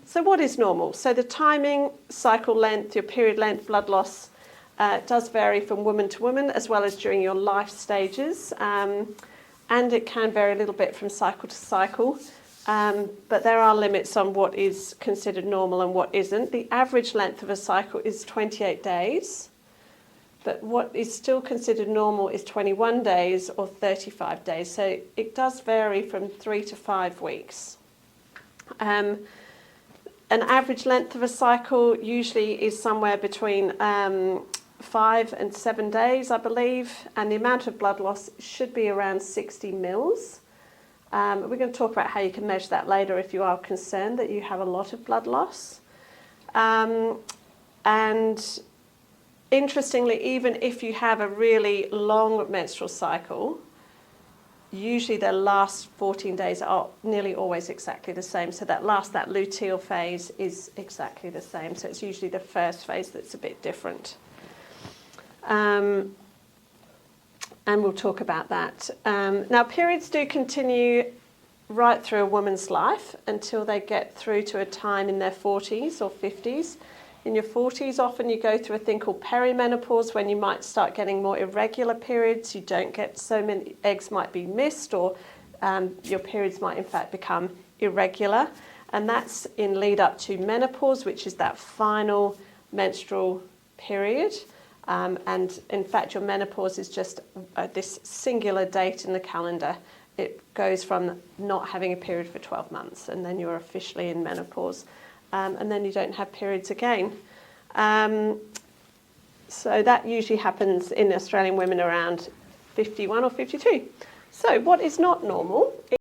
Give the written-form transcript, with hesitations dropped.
So what is normal? So the timing, cycle length, your period length, blood loss does vary from woman to woman, as well as during your life stages. And it can vary a little bit from cycle to cycle. But there are limits on what is considered normal and what isn't. The average length of a cycle is 28 days. But what is still considered normal is 21 days or 35 days. So it does vary from 3 to 5 weeks. An average length of a cycle usually is somewhere between 5 and 7 days, I believe, and the amount of blood loss should be around 60 mils. We're going to talk about how you can measure that later if you are concerned that you have a lot of blood loss. And interestingly, even if you have a really long menstrual cycle, usually the last 14 days are nearly always exactly the same. So that luteal phase is exactly the same. So it's usually the first phase that's a bit different. And we'll talk about that. Now, periods do continue right through a woman's life until they get through to a time in their 40s or 50s. In your 40s, often you go through a thing called perimenopause, when you might start getting more irregular periods. You don't get so many, eggs might be missed, or your periods might in fact become irregular. And that's in lead up to menopause, which is that final menstrual period. And in fact, your menopause is just this singular date in the calendar. It goes from not having a period for 12 months, and then you're officially in menopause. And then you don't have periods again. So that usually happens in Australian women around 51 or 52. So what is not normal